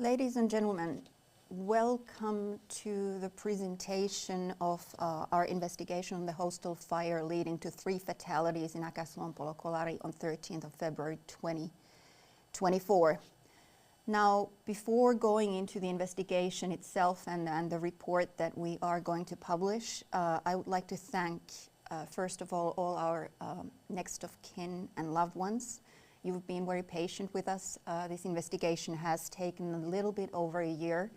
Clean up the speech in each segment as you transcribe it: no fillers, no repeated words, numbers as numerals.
Ladies and gentlemen, welcome to the presentation of our investigation on the hostel fire leading to 3 fatalities in Akaslonpolo-Kolari on 13th of February 2024. Now, before going into the investigation itself and the report that we are going to publish, I would like to thank, first of all our next of kin and loved ones. You've been very patient with us. This investigation has taken a little bit over a year,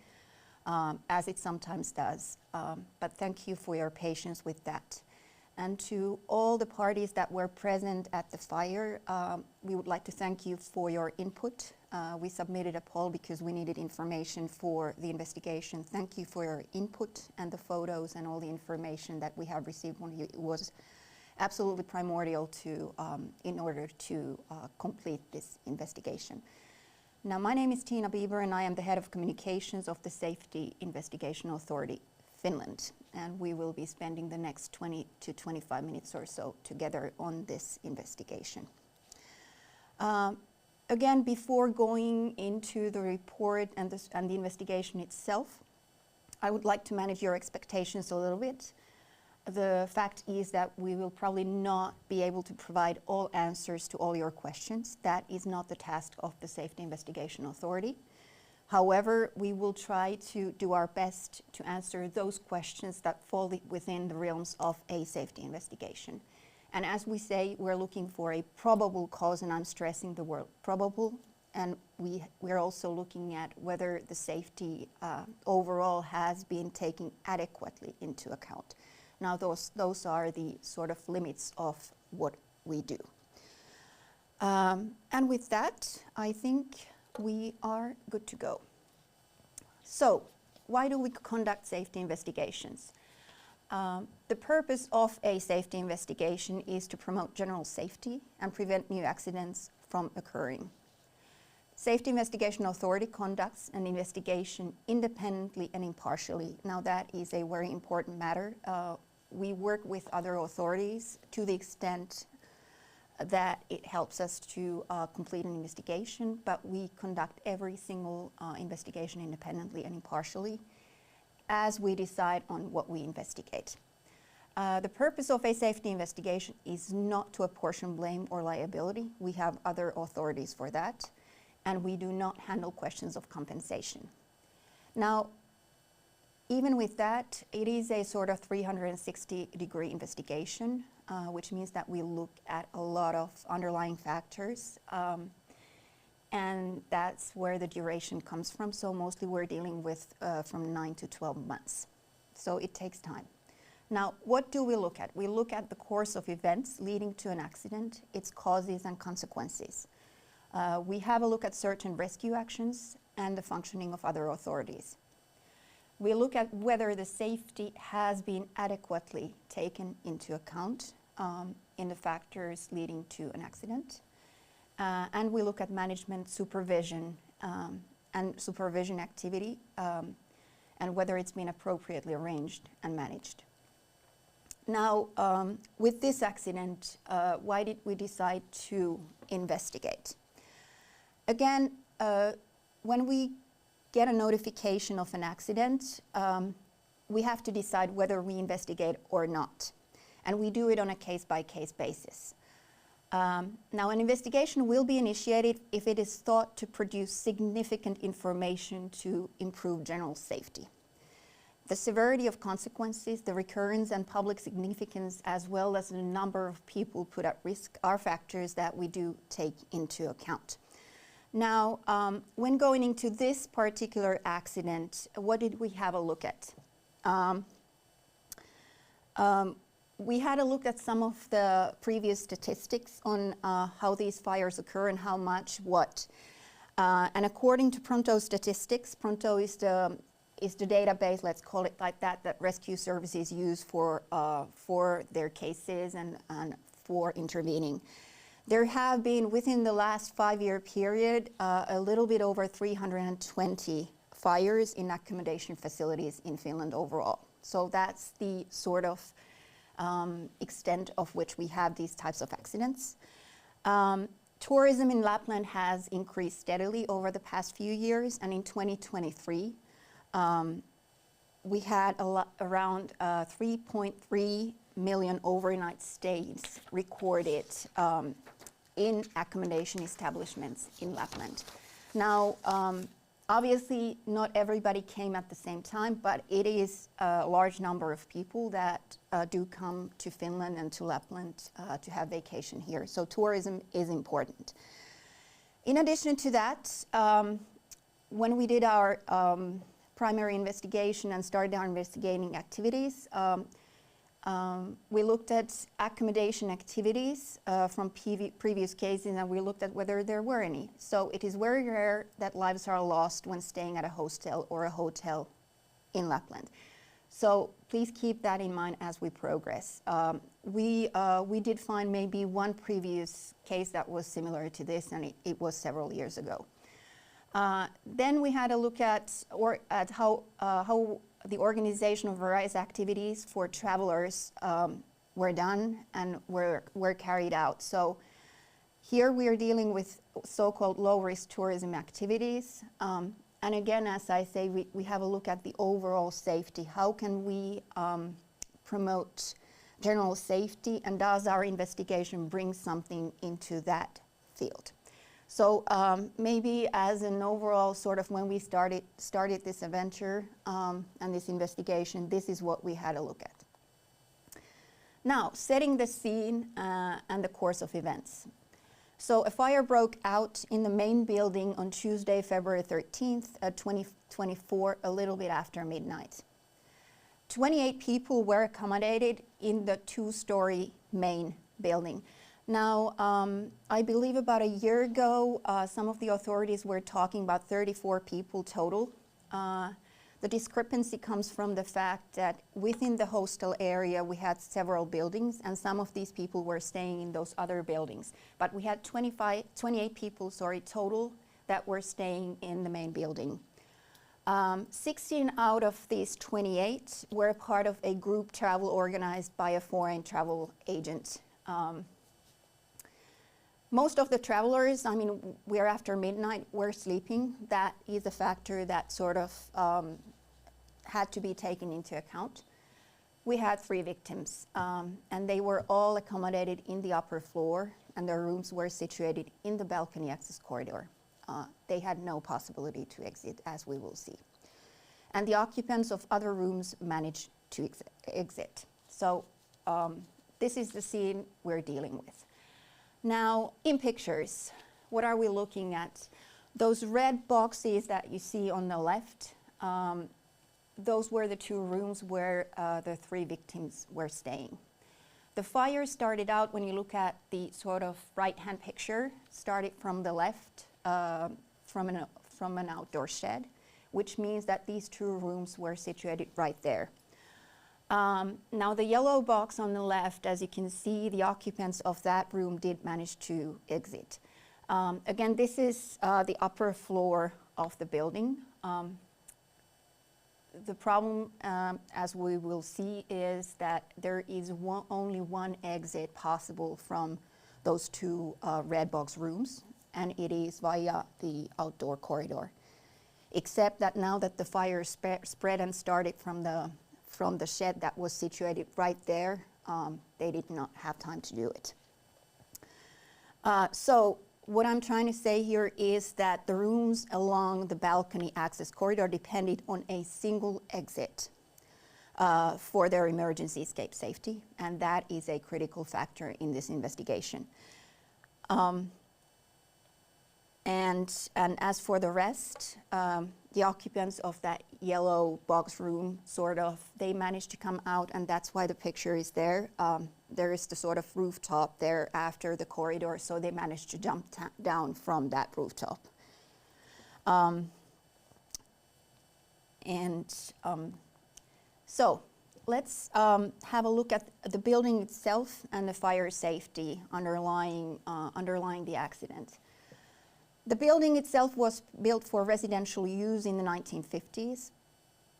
as it sometimes does. But thank you for your patience with that. And to all the parties that were present at the fire, we would like to thank you for your input. We submitted a poll because we needed information for the investigation. Thank you for your input and the photos and all the information that we have received from you. It was absolutely primordial to, in order to complete this investigation. Now, my name is Tiina Bieber and I am the Head of Communications of the Safety Investigation Authority, Finland. And we will be spending the next 20 to 25 minutes or so together on this investigation. Again, before going into the report and the investigation itself, I would like to manage your expectations a little bit. The fact is that we will probably not be able to provide all answers to all your questions. That is not the task of the Safety Investigation Authority. However, we will try to do our best to answer those questions that fall within the realms of a safety investigation. And as we say, we're looking for a probable cause, and I'm stressing the word probable. And we're also looking at whether the safety overall has been taken adequately into account. Now, those are the sort of limits of what we do. And with that, I think we are good to go. So, why do we conduct safety investigations? The purpose of a safety investigation is to promote general safety and prevent new accidents from occurring. Safety Investigation Authority conducts an investigation independently and impartially. Now, that is a very important matter. We work with other authorities to the extent that it helps us to complete an investigation, but we conduct every single investigation independently and impartially as we decide on what we investigate. The purpose of a safety investigation is not to apportion blame or liability. We have other authorities for that, and we do not handle questions of compensation. Now, even with that, it is a sort of 360-degree investigation, which means that we look at a lot of underlying factors, and that's where the duration comes from. So mostly we're dealing with from 9 to 12 months. So it takes time. Now, what do we look at? We look at the course of events leading to an accident, its causes and consequences. We have a look at search and rescue actions and the functioning of other authorities. We look at whether the safety has been adequately taken into account in the factors leading to an accident. And we look at management supervision and supervision activity and whether it's been appropriately arranged and managed. Now, with this accident, why did we decide to investigate? Again, when we get a notification of an accident, we have to decide whether we investigate or not. And we do it on a case-by-case basis. Now, an investigation will be initiated if it is thought to produce significant information to improve general safety. The severity of consequences, the recurrence and public significance, as well as the number of people put at risk are factors that we do take into account. Now, when going into this particular accident, what did we have a look at? We had a look at some of the previous statistics on how these fires occur and how much what. And according to Pronto statistics, Pronto is the database, let's call it like that, that rescue services use for their cases and for intervening. There have been, within the last 5-year period, a little bit over 320 fires in accommodation facilities in Finland overall. So that's the sort of extent of which we have these types of accidents. Tourism in Lapland has increased steadily over the past few years, and in 2023, we had around 3.3 million overnight stays recorded in accommodation establishments in Lapland. Now, obviously, not everybody came at the same time, but it is a large number of people that do come to Finland and to Lapland to have vacation here. So tourism is important. In addition to that, when we did our primary investigation and started our investigating activities, we looked at accommodation activities from previous cases, and we looked at whether there were any. So it is very rare that lives are lost when staying at a hostel or a hotel in Lapland. So please keep that in mind as we progress. We did find maybe one previous case that was similar to this, and it was several years ago. Then we had a look at how the organization of various activities for travelers were done and were carried out. So here we are dealing with so-called low-risk tourism activities. And again, as I say, we have a look at the overall safety. How can we promote general safety, and does our investigation bring something into that field? So maybe as an overall sort of when we started this adventure and this investigation, this is what we had a look at. Now, setting the scene and the course of events. So a fire broke out in the main building on Tuesday, February 13th, 2024, a little bit after midnight. 28 people were accommodated in the two-story main building. Now, I believe about a year ago, some of the authorities were talking about 34 people total. The discrepancy comes from the fact that within the hostel area, we had several buildings, and some of these people were staying in those other buildings. But we had 28 people, total that were staying in the main building. 16 out of these 28 were part of a group travel organized by a foreign travel agent. Most of the travelers, I mean, we're after midnight, we're sleeping. That is a factor that sort of had to be taken into account. We had 3 victims, and they were all accommodated in the upper floor, and their rooms were situated in the balcony access corridor. They had no possibility to exit, as we will see. And the occupants of other rooms managed to exit. So this is the scene we're dealing with. Now, in pictures, what are we looking at? Those red boxes that you see on the left, those were the 2 rooms where the 3 victims were staying. The fire started out, when you look at the sort of right-hand picture, started from the left, from an outdoor shed, which means that these 2 rooms were situated right there. Now the yellow box on the left, as you can see, the occupants of that room did manage to exit. Again, this is the upper floor of the building. The problem, as we will see, is that there is only one exit possible from those 2 red box rooms, and it is via the outdoor corridor. Except that now that the fire spread and started from the shed that was situated right there, they did not have time to do it. So what I'm trying to say here is that the rooms along the balcony access corridor depended on a single exit for their emergency escape safety, and that is a critical factor in this investigation. And as for the rest, the occupants of that yellow box room, they managed to come out, and that's why the picture is there. There is the sort of rooftop there after the corridor, so they managed to jump down from that rooftop. So let's have a look at the building itself and the fire safety underlying the accident. The building itself was built for residential use in the 1950s.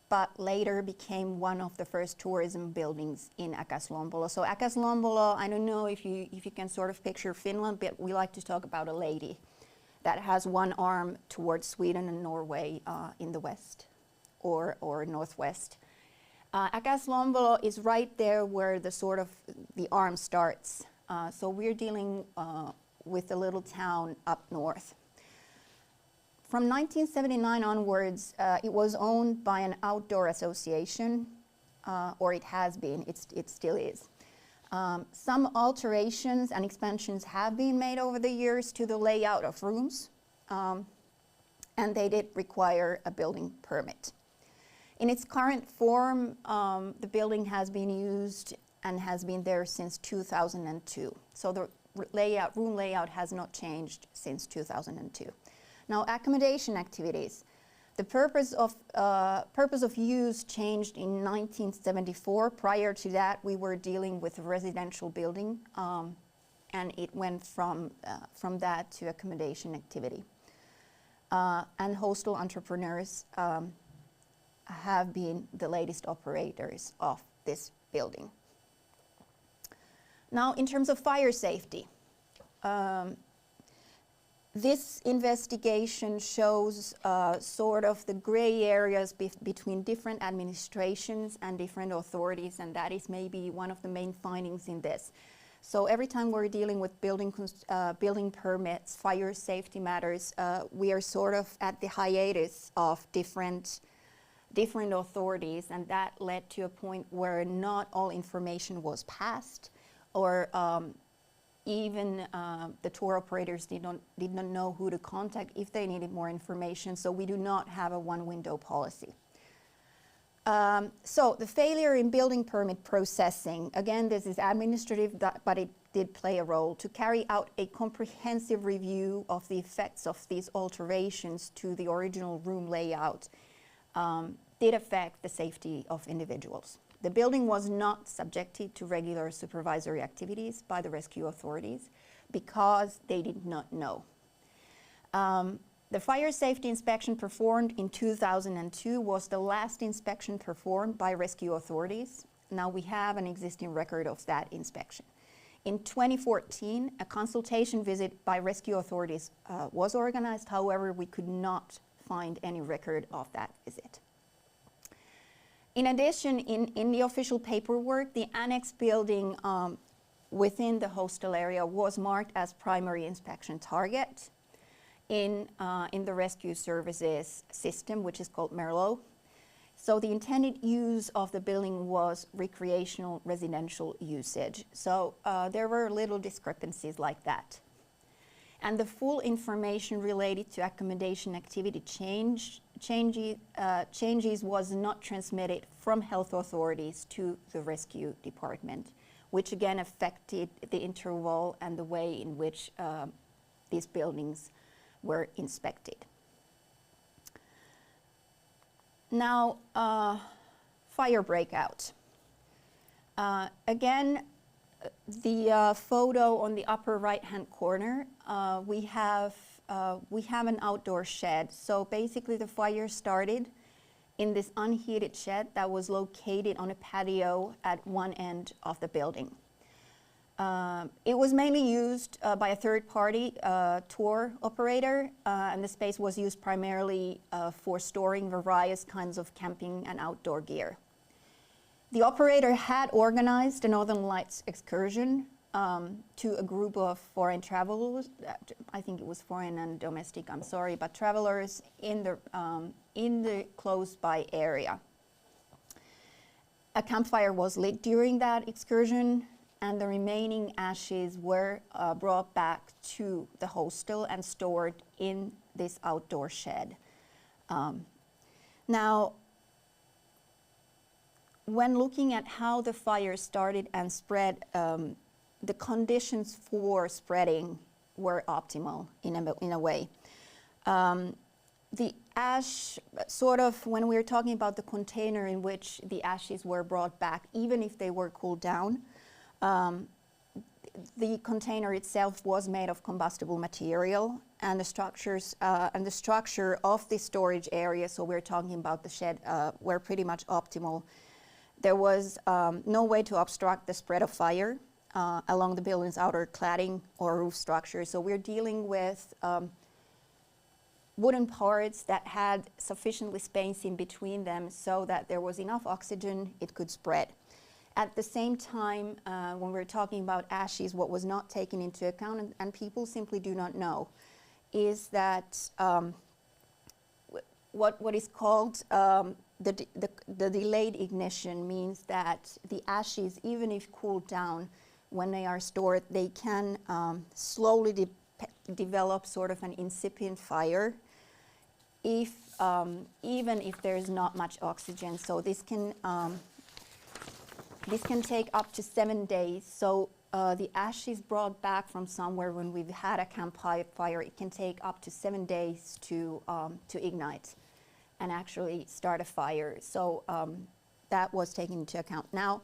but later became one of the first tourism buildings in Akas-Lombolo. So Akas-Lombolo, I don't know if you can sort of picture Finland, but we like to talk about a lady that has one arm towards Sweden and Norway in the west or northwest. Akas-Lombolo is right there where the arm starts. So we're dealing with a little town up north. From 1979 onwards, it was owned by an outdoor association, or it has been, it still is. Some alterations and expansions have been made over the years to the layout of rooms, and they did require a building permit. In its current form, the building has been used and has been there since 2002. So the room layout has not changed since 2002. Now, accommodation activities. The purpose of use changed in 1974. Prior to that, we were dealing with a residential building, and it went from that to accommodation activity. And hostel entrepreneurs have been the latest operators of this building. Now, in terms of fire safety, this investigation shows sort of the gray areas between different administrations and different authorities, and that is maybe one of the main findings in this. So every time we're dealing with building permits, fire safety matters, we are sort of at the hiatus of different authorities, and that led to a point where not all information was passed, or even the tour operators did not know who to contact if they needed more information, so we do not have a one-window policy. So the failure in building permit processing, again, this is administrative, but it did play a role. To carry out a comprehensive review of the effects of these alterations to the original room layout did affect the safety of individuals. The building was not subjected to regular supervisory activities by the rescue authorities because they did not know. The fire safety inspection performed in 2002 was the last inspection performed by rescue authorities. Now we have an existing record of that inspection. In 2014, a consultation visit by rescue authorities was organized. However, we could not find any record of that visit. In addition, in the official paperwork, the annex building within the hostel area was marked as primary inspection target in the rescue services system, which is called MERLO. So the intended use of the building was recreational residential usage. So there were little discrepancies like that. And the full information related to accommodation activity changes was not transmitted from health authorities to the rescue department, which again affected the interval and the way in which these buildings were inspected. Now, fire breakout. Again, the photo on the upper right-hand corner, we have an outdoor shed. So basically the fire started in this unheated shed that was located on a patio at one end of the building. It was mainly used by a third-party tour operator, and the space was used primarily for storing various kinds of camping and outdoor gear. The operator had organized a Northern Lights excursion to a group of foreign travelers. I think it was foreign and domestic, I'm sorry, but travelers in the close-by area. A campfire was lit during that excursion, and the remaining ashes were brought back to the hostel and stored in this outdoor shed. Now, when looking at how the fire started and spread, the conditions for spreading were optimal in a way. The ash, sort of, when we're talking about the container in which the ashes were brought back, even if they were cooled down, the container itself was made of combustible material, and the structure of the storage area, so we're talking about the shed, were pretty much optimal. There was no way to obstruct the spread of fire along the building's outer cladding or roof structure. So we're dealing with wooden parts that had sufficiently space in between them so that there was enough oxygen, it could spread. At the same time, when we're talking about ashes, what was not taken into account, and people simply do not know, is that what is called the delayed ignition means that the ashes, even if cooled down, when they are stored, they can slowly develop sort of an incipient fire, even if there is not much oxygen. So this can take up to 7 days. So the ashes brought back from somewhere when we've had a campfire, it can take up to 7 days to ignite and actually start a fire. So that was taken into account. Now,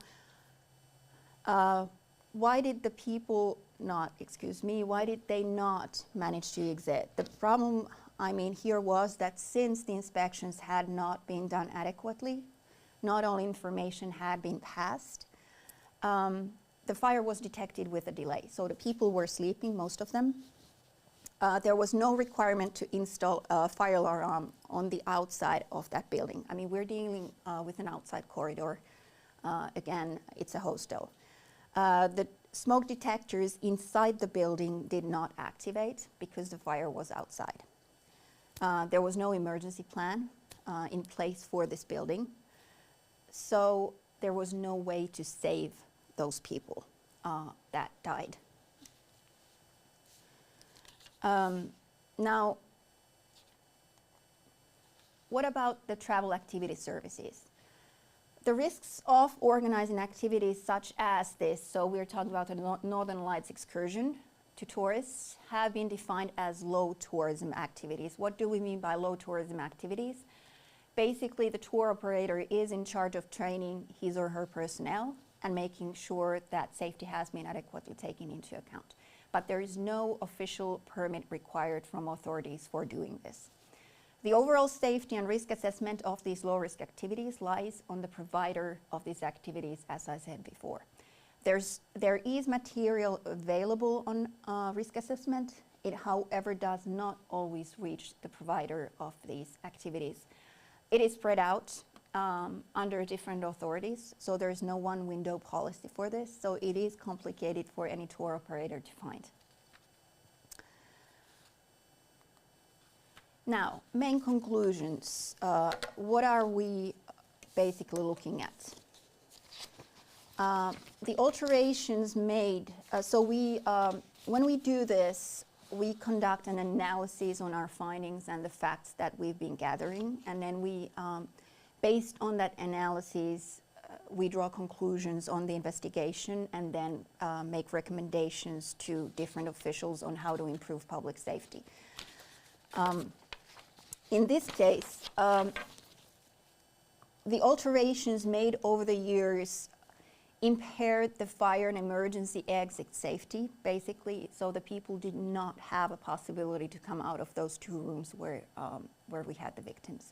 why did the people why did they not manage to exit? The problem, here was that since the inspections had not been done adequately, not all information had been passed, the fire was detected with a delay. So the people were sleeping, most of them. There was no requirement to install a fire alarm on the outside of that building. We're dealing with an outside corridor. Again, it's a hostel. The smoke detectors inside the building did not activate because the fire was outside. There was no emergency plan in place for this building. So there was no way to save those people that died. Now, what about the travel activity services? The risks of organizing activities such as this, so we're talking about the Northern Lights excursion to tourists, have been defined as low tourism activities. What do we mean by low tourism activities? Basically, the tour operator is in charge of training his or her personnel and making sure that safety has been adequately taken into account. But there is no official permit required from authorities for doing this. The overall safety and risk assessment of these low-risk activities lies on the provider of these activities, as I said before. There is material available on risk assessment. It, however, does not always reach the provider of these activities. It is spread out under different authorities, so there is no one window policy for this, so it is complicated for any tour operator to find. Now, main conclusions. What are we basically looking at? The alterations made, when we do this, we conduct an analysis on our findings and the facts that we've been gathering, and then we, based on that analysis, we draw conclusions on the investigation and then make recommendations to different officials on how to improve public safety. In this case, the alterations made over the years impaired the fire and emergency exit safety, basically, so the people did not have a possibility to come out of those 2 rooms where we had the victims.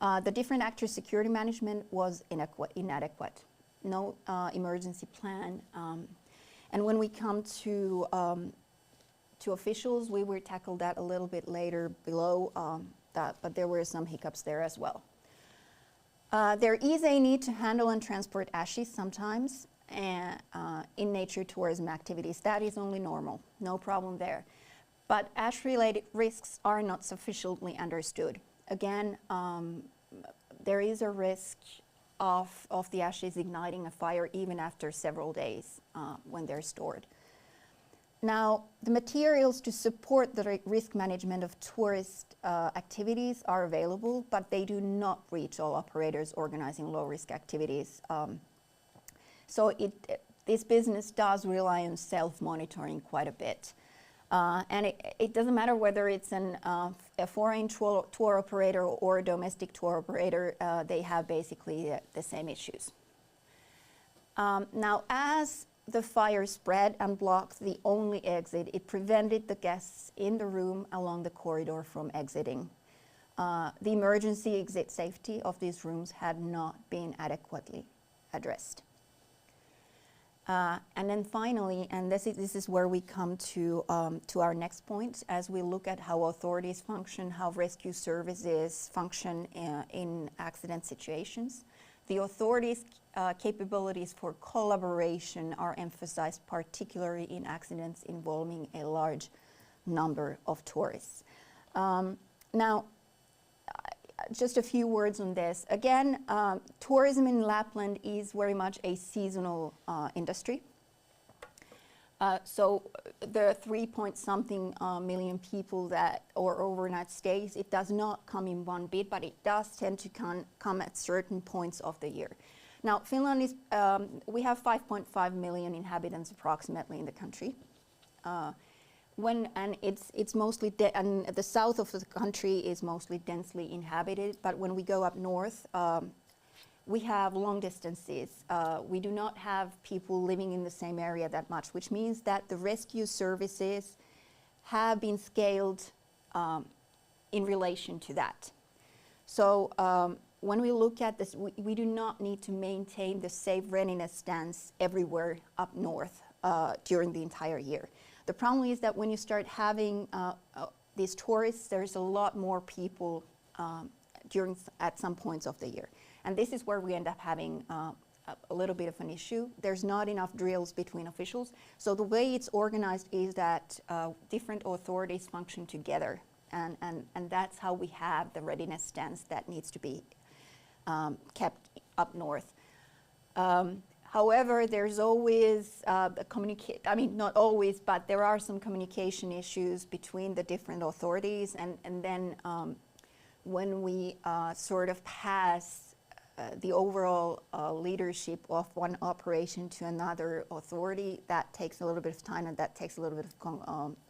The different actors' security management was inadequate. No emergency plan. And when we come to officials, we will tackle that a little bit later below, but there were some hiccups there as well. There is a need to handle and transport ashes sometimes in nature tourism activities. That is only normal, no problem there. But ash-related risks are not sufficiently understood. Again, there is a risk of the ashes igniting a fire even after several days when they're stored. Now, the materials to support the risk management of tourist activities are available, but they do not reach all operators organizing low-risk activities. So this business does rely on self-monitoring quite a bit. And it doesn't matter whether it's a foreign tour operator or a domestic tour operator, they have basically the same issues. Now, as the fire spread and blocked the only exit, it prevented the guests in the room along the corridor from exiting. The emergency exit safety of these rooms had not been adequately addressed. And then finally, and this is where we come to our next point, as we look at how authorities function, how rescue services function in accident situations. The authorities' capabilities for collaboration are emphasized, particularly in accidents involving a large number of tourists. Now, just a few words on this. Again, tourism in Lapland is very much a seasonal industry. So the 3-point-something million people that or overnight stays, it does not come in one bit, but it does tend to come at certain points of the year. Now, Finland is, we have 5.5 million inhabitants approximately in the country. And it's mostly, and the south of the country is mostly densely inhabited, but when we go up north, we have long distances. We do not have people living in the same area that much, which means that the rescue services have been scaled in relation to that. So when we look at this, we do not need to maintain the safe readiness stance everywhere up north during the entire year. The problem is that when you start having these tourists, there's a lot more people at some points of the year. And this is where we end up having a little bit of an issue. There's not enough drills between officials. So the way it's organized is that different authorities function together. And that's how we have the readiness stance that needs to be kept up north. However, there's always not always, but there are some communication issues between the different authorities. And then when we sort of pass the overall leadership of one operation to another authority, that takes a little bit of time and that takes a little bit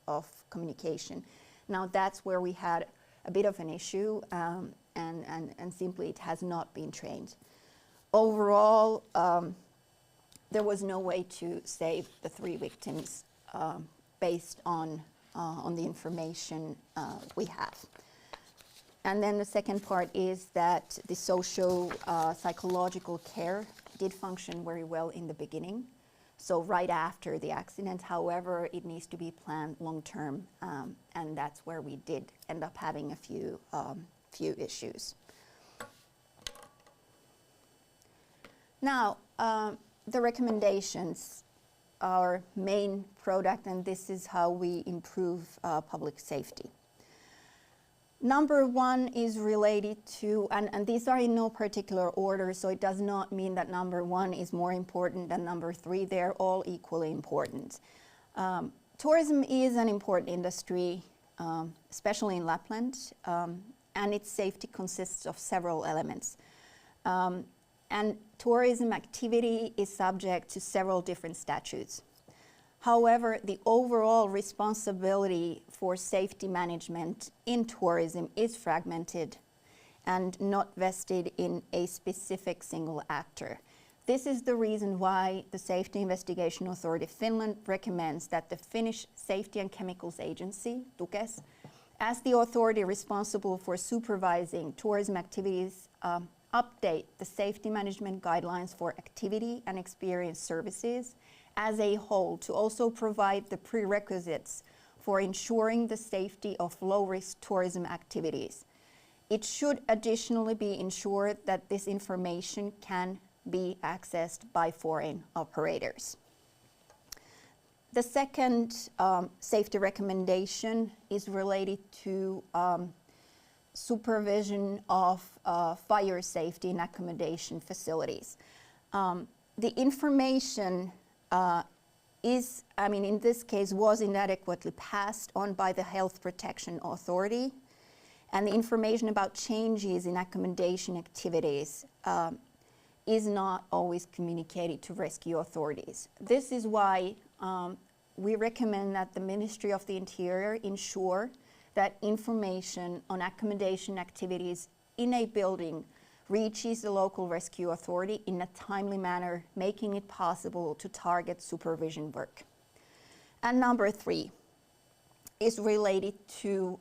of communication. Now, that's where we had a bit of an issue and simply it has not been trained. Overall, there was no way to save the 3 victims based on the information we have. And then the second part is that the psychological care did function very well in the beginning. So right after the accident, however, it needs to be planned long-term, and that's where we did end up having a few issues. Now, the recommendations, our main product, and this is how we improve public safety. Number 1 is related to, and these are in no particular order, so it does not mean that number 1 is more important than number 3. They're all equally important. Tourism is an important industry, especially in Lapland, and its safety consists of several elements. And tourism activity is subject to several different statutes. However, the overall responsibility for safety management in tourism is fragmented and not vested in a specific single actor. This is the reason why the Safety Investigation Authority of Finland recommends that the Finnish Safety and Chemicals Agency, Tukes, as the authority responsible for supervising tourism activities, update the safety management guidelines for activity and experience services as a whole to also provide the prerequisites for ensuring the safety of low-risk tourism activities. It should additionally be ensured that this information can be accessed by foreign operators. The second safety recommendation is related to supervision of fire safety in accommodation facilities. The information in this case, was inadequately passed on by the Health Protection Authority, and the information about changes in accommodation activities is not always communicated to rescue authorities. This is why we recommend that the Ministry of the Interior ensure that information on accommodation activities in a building reaches the local rescue authority in a timely manner, making it possible to target supervision work. And number 3 is related to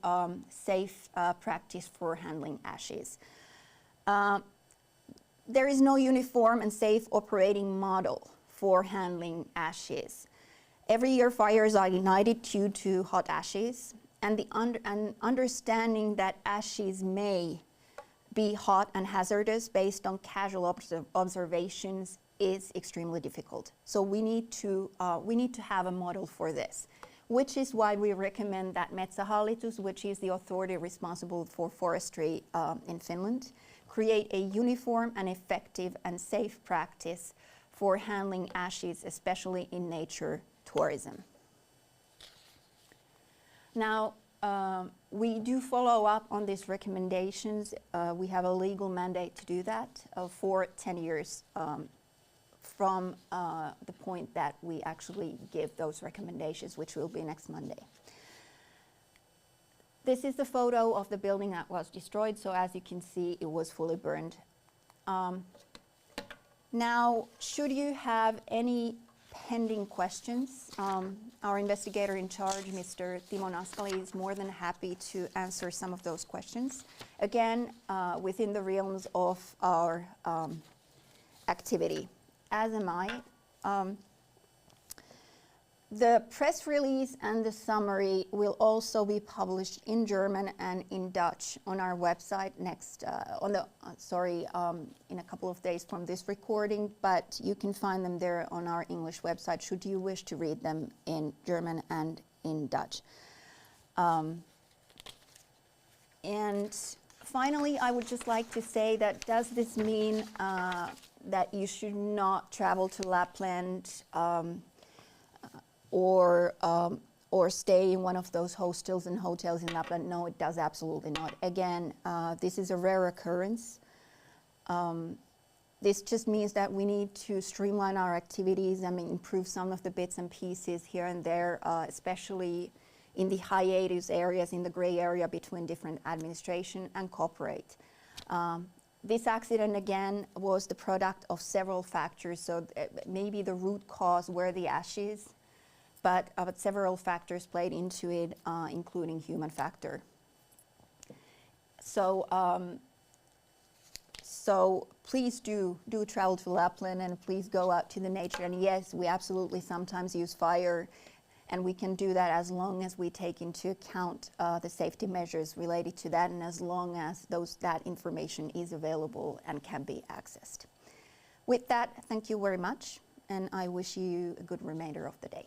safe practice for handling ashes. There is no uniform and safe operating model for handling ashes. Every year fires are ignited due to hot ashes, and the understanding that ashes may be hot and hazardous based on casual observations is extremely difficult. So we need to have a model for this, which is why we recommend that Metsähallitus, which is the authority responsible for forestry in Finland, create a uniform and effective and safe practice for handling ashes, especially in nature tourism. Now, we do follow up on these recommendations. We have a legal mandate to do that for 10 years from the point that we actually give those recommendations, which will be next Monday. This is the photo of the building that was destroyed. So as you can see, it was fully burned. Now, should you have any pending questions, our investigator in charge, Mr. Timo Naskali, is more than happy to answer some of those questions. Again, within the realms of our activity, as am I. The press release and the summary will also be published in German and in Dutch on our website in a couple of days from this recording, but you can find them there on our English website should you wish to read them in German and in Dutch. And finally, I would just like to say that does this mean that you should not travel to Lapland or stay in one of those hostels and hotels in Lapland? No, it does absolutely not. Again, this is a rare occurrence. This just means that we need to streamline our activities and improve some of the bits and pieces here and there, especially in the hiatus areas, in the gray area between different administration, and cooperate. This accident, again, was the product of several factors. So maybe the root cause were the ashes, but several factors played into it, including human factor. So please do travel to Lapland, and please go out to the nature. And yes, we absolutely sometimes use fire, and we can do that as long as we take into account the safety measures related to that, and as long as that information is available and can be accessed. With that, thank you very much, and I wish you a good remainder of the day.